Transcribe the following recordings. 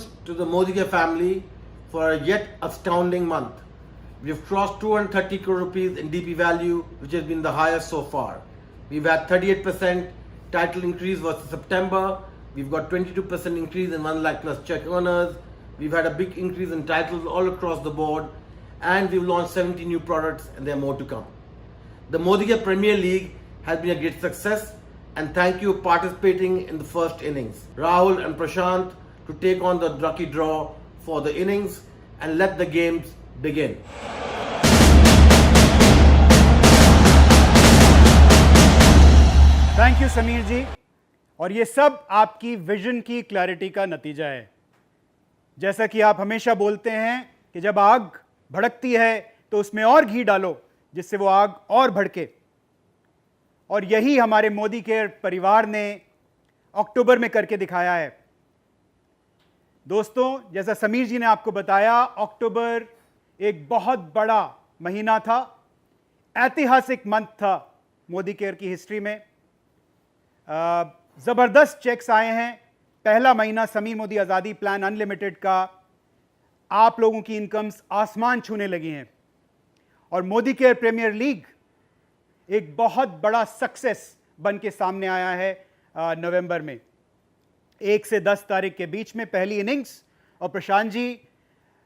Congratulations to the Modi family for a yet astounding month. We've crossed 230 crore rupees in DP value, which has been the highest so far. We've had 38% title increase versus September. We've got 22% increase in 1 lakh plus check earners. We've had a big increase in titles all across the board. And we've launched 70 new products, and there are more to come. The Modi Premier League has been a great success, and thank you for participating in the first innings. Rahul and Prashant to take on the lucky draw for the innings and let the games begin. Thank you Sameer ji. और ये सब आपकी vision की clarity का नतीजा है। जैसा कि आप हमेशा बोलते हैं कि जब आग भड़कती है तो उसमें और घी डालो जिससे वो आग और भड़के, और यही हमारे मोदी केयर परिवार ने अक्टूबर में करके दिखाया है। दोस्तों, जैसा समीर जी ने आपको बताया, अक्टूबर एक बहुत बड़ा महीना था, ऐतिहासिक मंथ था मोदी केयर की हिस्ट्री में। जबरदस्त चेक्स आए हैं। पहला महीना समीर मोदी आजादी प्लान अनलिमिटेड का, आप लोगों की इनकम्स आसमान छूने लगी हैं। और मोदी केयर प्रीमियर लीग एक बहुत बड़ा सक्सेस बन के सामने आया है नवंबर में। 1 से 10 तारीख के बीच में पहली इनिंग्स। और प्रशांत जी,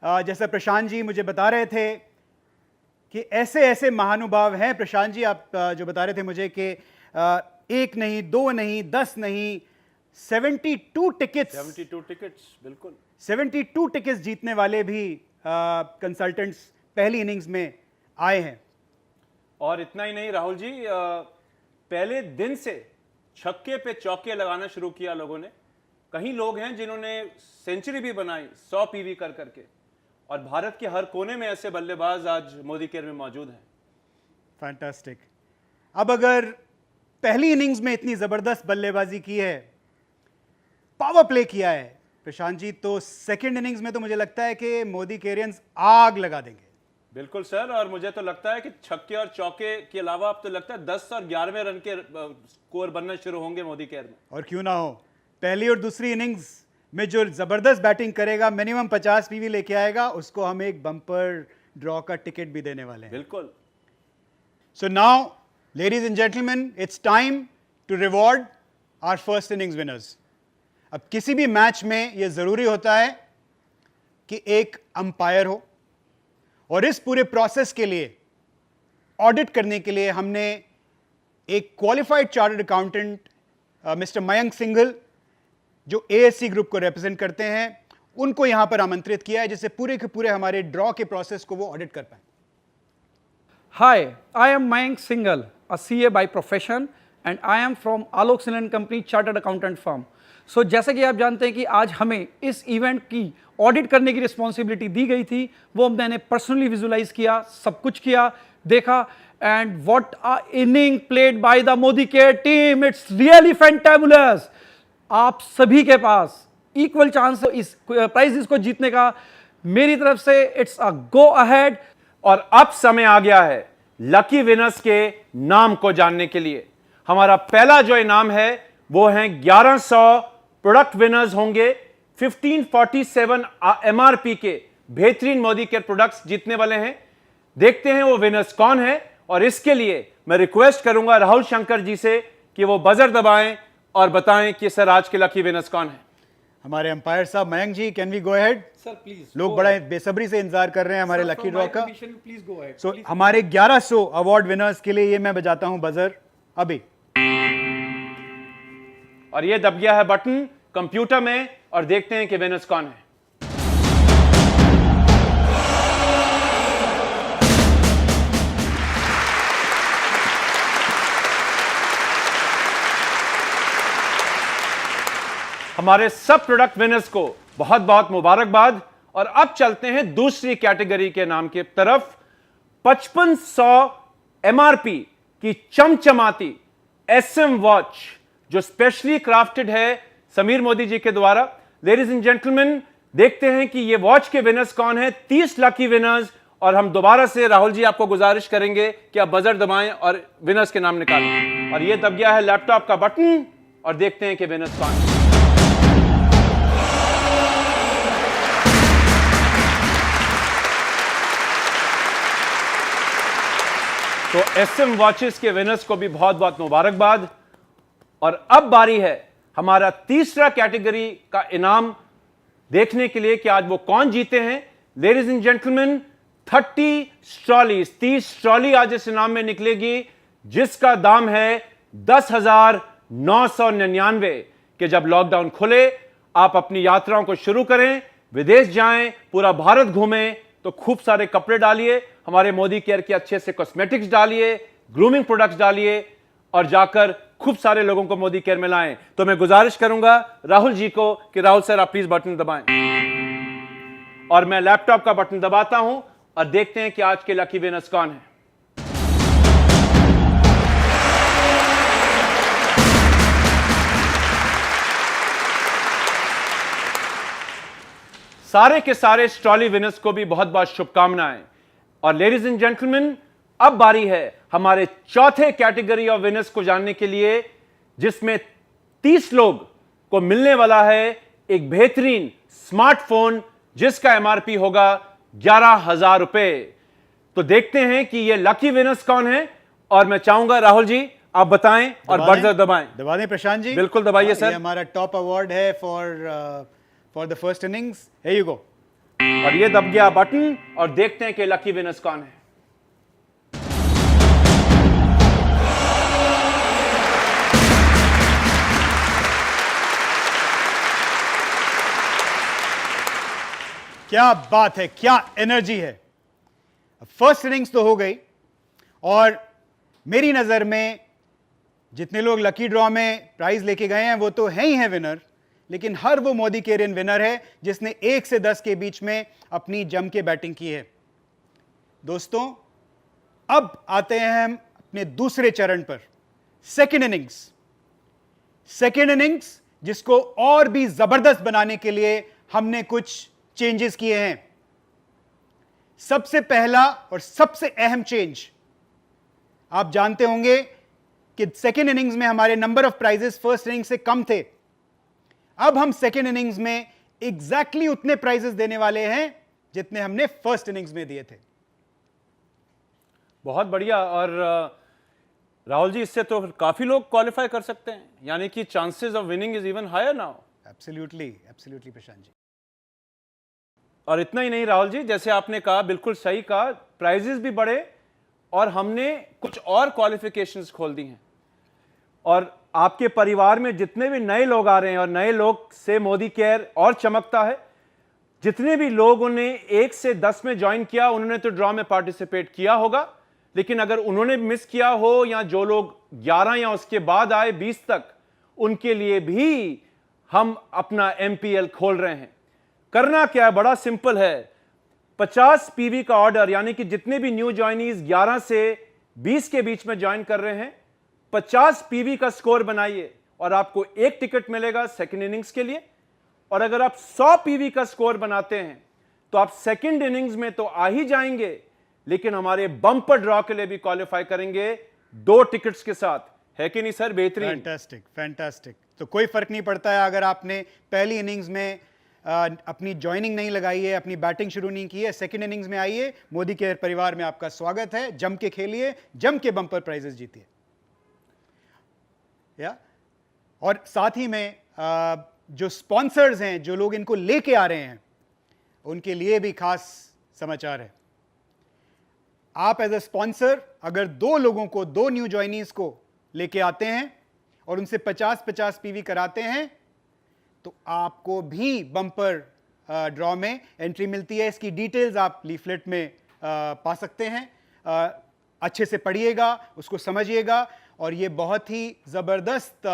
जैसा प्रशांत जी मुझे बता रहे थे कि ऐसे ऐसे महानुभाव हैं, प्रशांत जी आप जो बता रहे थे मुझे कि 1 नहीं, 2 नहीं, 10 नहीं, 72 टिकट्स, बिल्कुल 72 टिकट्स जीतने वाले भी कंसल्टेंट्स पहली इनिंग्स में आए हैं। और इतना ही नहीं राहुल जी, पहले दिन से छक्के पे चौके लगाना शुरू किया लोगों ने। कहीं लोग हैं जिन्होंने सेंचुरी भी बनाई 100 पीवी कर करके, और भारत के हर कोने में ऐसे बल्लेबाज आज मोदी केयर में मौजूद हैं। फैंटास्टिक। अब अगर पहली इनिंग्स में इतनी जबरदस्त बल्लेबाजी की है, पावर प्ले किया है प्रशांत जी, तो सेकंड इनिंग्स में तो मुझे लगता है कि मोदी केरियंस आग लगा देंगे। बिल्कुल सर, और मुझे तो लगता है कि छक्के और चौके के अलावा अब तो लगता है 10 और 11वें रन के स्कोर बनना शुरू होंगे मोदी केयर में। और क्यों ना हो, पहली और दूसरी इनिंग्स में जो जबरदस्त बैटिंग करेगा, मिनिमम 50 पीवी लेके आएगा, उसको हम एक बम्पर ड्रॉ का टिकट भी देने वाले हैं। बिल्कुल। So now ladies and gentleman, it's time to reward our first innings winners. अब किसी भी मैच में यह जरूरी होता है कि एक अंपायर हो, और इस पूरे प्रोसेस के लिए, ऑडिट करने के लिए, हमने एक qualified chartered accountant mister Mayank Singhal, जो एएससी ग्रुप को रिप्रेजेंट करते हैं, उनको यहां पर आमंत्रित किया है, जिससे पूरे के पूरे हमारे ड्रॉ के प्रोसेस को वो ऑडिट कर पाए। Hi, I am Mayank Singhal, a CA by profession, and I am from Alok Singhal & Company Chartered Accountant Firm. So, जैसे कि आप जानते हैं कि आज हमें इस इवेंट की ऑडिट करने की रिस्पॉन्सिबिलिटी दी गई थी, वो मैंने पर्सनली विजुलाइज किया, सब कुछ किया, देखा, and what a inning played by the Modi care team, it's really fantabulous. आप सभी के पास इक्वल चांस इस प्राइजेस को जीतने का। मेरी तरफ से इट्स अ गो अहेड। और अब समय आ गया है लकी विनर्स के नाम को जानने के लिए। हमारा पहला जो इनाम है वो है 1100 प्रोडक्ट विनर्स होंगे। 1547 एमआरपी के बेहतरीन मोदी केयर प्रोडक्ट्स जीतने वाले हैं। देखते हैं वो विनर्स कौन है, और इसके लिए मैं रिक्वेस्ट करूंगा राहुल शंकर जी से कि वो बजर दबाएं और बताएं कि सर आज के लकी विनर्स कौन है। हमारे अंपायर साहब Mayank ji, can we go ahead? Sir please. लोग बड़ा बेसब्री से इंतजार कर रहे हैं हमारे लकी ड्रॉ का। Please go ahead. सो हमारे 1100 अवार्ड विनर्स के लिए ये मैं बजाता हूं बजर अभी, और ये दब गया है बटन कंप्यूटर में, और देखते हैं कि विनर्स कौन है। हमारे सब प्रोडक्ट विनर्स को बहुत बहुत मुबारकबाद। और अब चलते हैं दूसरी कैटेगरी के नाम की तरफ। 5500 एमआरपी की चमचमाती एसएम वॉच, जो स्पेशली क्राफ्टेड है समीर मोदी जी के द्वारा। लेडीज एंड जेंटलमैन, देखते हैं कि ये वॉच के विनर्स कौन है। 30 लकी विनर्स, और हम दोबारा से राहुल जी आपको गुजारिश करेंगे कि आप बजर दबाएं और विनर्स के नाम निकालें। और ये दब गया है लैपटॉप का बटन, और देखते हैं कि विनर्स कौन है। तो SM वॉचेस के विनर्स को भी बहुत बहुत मुबारकबाद। और अब बारी है हमारा तीसरा कैटेगरी का इनाम देखने के लिए कि आज वो कौन जीते हैं। लेडीज एंड जेंटलमैन, 30 ट्रॉली आज इस इनाम में निकलेगी, जिसका दाम है 10,999 कि जब लॉकडाउन खुले आप अपनी यात्राओं को शुरू करें, विदेश जाएं, पूरा भारत घूमें, तो खूब सारे कपड़े डालिए, हमारे मोदी केयर के अच्छे से कॉस्मेटिक्स डालिए, ग्रूमिंग प्रोडक्ट्स डालिए और जाकर खूब सारे लोगों को मोदी केयर में लाएं। तो मैं गुजारिश करूंगा राहुल जी को कि राहुल सर आप प्लीज बटन दबाएं और मैं लैपटॉप का बटन दबाता हूं और देखते हैं कि आज के लकी विनर्स कौन हैं। सारे के सारे ट्रॉली विनर्स को भी बहुत बहुत शुभकामनाएं। और लेडीज एंड जेंटलमैन, अब बारी है हमारे चौथे कैटेगरी ऑफ विनर्स को जानने के लिए, जिसमें 30 लोग को मिलने वाला है एक बेहतरीन स्मार्टफोन जिसका MRP होगा 11,000 रुपए। तो देखते हैं कि ये लकी विनर्स कौन है और मैं चाहूंगा राहुल जी आप बताएं और बटन दबाएं। दबा दें प्रशांत जी, बिल्कुल दबाइए सर। ये हमारा टॉप अवार्ड है for the first innings. Here you go. और ये दब गया बटन और देखते हैं कि लकी विनर्स कौन है। क्या बात है, क्या एनर्जी है। फर्स्ट इनिंग्स तो हो गई और मेरी नजर में जितने लोग लकी ड्रॉ में प्राइज लेके गए हैं वो तो हैं ही हैं विनर, लेकिन हर वो मोदी केरियन विनर है जिसने 1 से 10 के बीच में अपनी जम के बैटिंग की है। दोस्तों, अब आते हैं हम अपने दूसरे चरण पर, सेकेंड इनिंग्स जिसको और भी जबरदस्त बनाने के लिए हमने कुछ चेंजेस किए हैं। सबसे पहला और सबसे अहम चेंज, आप जानते होंगे कि सेकेंड इनिंग्स में हमारे number of prizes first innings से कम थे। अब हम सेकेंड इनिंग्स में एग्जैक्टली उतने प्राइजेस देने वाले हैं जितने हमने फर्स्ट इनिंग्स में दिए थे। बहुत बढ़िया। और राहुल जी, इससे तो काफी लोग क्वालिफाई कर सकते हैं, यानी कि chances of winning is even higher now. Absolutely Prashant ji. और इतना ही नहीं राहुल जी, जैसे आपने कहा, बिल्कुल सही कहा, प्राइजेस भी बढ़े और हमने कुछ और क्वालिफिकेशंस खोल दी हैं। और आपके परिवार में जितने भी नए लोग आ रहे हैं और नए लोग से मोदी केयर और चमकता है, जितने भी लोगों ने 1 से 10 में ज्वाइन किया उन्होंने तो ड्रॉ में पार्टिसिपेट किया होगा, लेकिन अगर उन्होंने मिस किया हो या जो लोग 11 या उसके बाद आए 20 तक, उनके लिए भी हम अपना MPL खोल रहे हैं। करना क्या है, बड़ा सिंपल है। 50 PV का ऑर्डर, यानी कि जितने भी न्यू ज्वाइनीज 11 से 20 के बीच में ज्वाइन कर रहे हैं, 50 PV का स्कोर बनाइए और आपको एक टिकट मिलेगा सेकंड इनिंग्स के लिए। और अगर आप 100 PV का स्कोर बनाते हैं तो आप सेकंड इनिंग्स में तो आ ही जाएंगे, लेकिन हमारे बम्पर ड्रॉ के लिए भी क्वालिफाई करेंगे 2 टिकट्स के साथ। है कि नहीं सर? बेहतरीन, फैंटास्टिक। तो कोई फर्क नहीं पड़ता है अगर आपने पहली इनिंग्स में अपनी ज्वाइनिंग नहीं लगाई है, अपनी बैटिंग शुरू नहीं की है, सेकंड इनिंग्स में आइए, मोदी केयर परिवार में आपका स्वागत है। जम के खेलिए, जम के बम्पर प्राइजेस जीतिए। या और साथ ही में जो स्पॉन्सर्स हैं, जो लोग इनको लेके आ रहे हैं, उनके लिए भी खास समाचार है। आप एज ए स्पॉन्सर अगर 2 लोगों को, 2 न्यू ज्वाइनीज को लेके आते हैं और उनसे 50-50 PV कराते हैं तो आपको भी बम्पर ड्रॉ में एंट्री मिलती है। इसकी डिटेल्स आप लीफलेट में पा सकते हैं। अच्छे से पढ़िएगा, उसको समझिएगा और ये बहुत ही ज़बरदस्त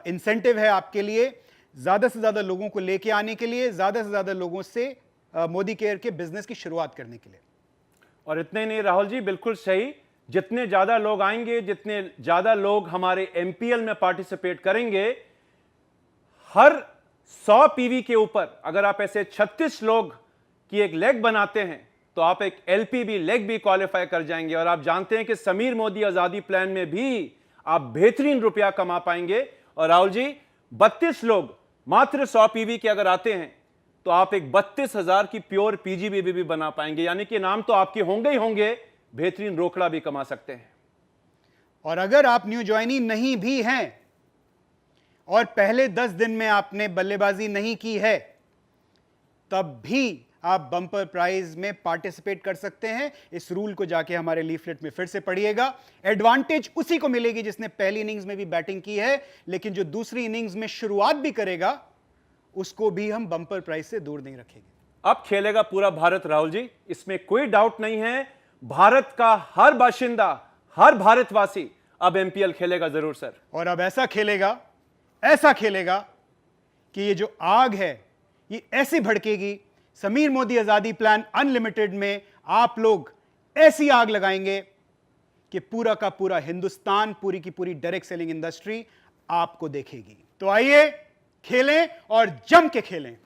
इंसेंटिव है आपके लिए, ज़्यादा से ज़्यादा लोगों को लेके आने के लिए, ज़्यादा से ज़्यादा लोगों से मोदी केयर के बिजनेस की शुरुआत करने के लिए। और इतने नहीं राहुल जी, बिल्कुल सही, जितने ज़्यादा लोग आएंगे, जितने ज़्यादा लोग हमारे MPL में पार्टिसिपेट करेंगे, हर 100 PV के ऊपर अगर आप ऐसे 36 लोग की एक लेग बनाते हैं तो आप एक LPB लेग भी क्वालिफाई कर जाएंगे। और आप जानते हैं कि समीर मोदी आज़ादी प्लान में भी आप बेहतरीन रुपया कमा पाएंगे। और राहुल जी, 32 लोग मात्र 100 PV के अगर आते हैं तो आप एक 32,000 की प्योर PGB भी बना पाएंगे, यानी कि नाम तो आपके होंगे ही होंगे, बेहतरीन रोकड़ा भी कमा सकते हैं। और अगर आप न्यू ज्वाइनी नहीं भी हैं और पहले 10 दिन में आपने बल्लेबाजी नहीं की है, तब भी आप बम्पर प्राइज में पार्टिसिपेट कर सकते हैं। इस रूल को जाके हमारे लीफलेट में फिर से पढ़िएगा। एडवांटेज उसी को मिलेगी जिसने पहली इनिंग्स में भी बैटिंग की है, लेकिन जो दूसरी इनिंग्स में शुरुआत भी करेगा उसको भी हम बम्पर प्राइज से दूर नहीं रखेंगे। अब खेलेगा पूरा भारत राहुल जी, इसमें कोई डाउट नहीं है। भारत का हर बाशिंदा, हर भारतवासी अब एमपीएल खेलेगा जरूर सर। और अब ऐसा खेलेगा कि ये जो आग है ये ऐसी भड़केगी, समीर मोदी आजादी प्लान अनलिमिटेड में आप लोग ऐसी आग लगाएंगे कि पूरा का पूरा हिंदुस्तान, पूरी की पूरी डायरेक्ट सेलिंग इंडस्ट्री आपको देखेगी। तो आइए खेलें और जम के खेलें।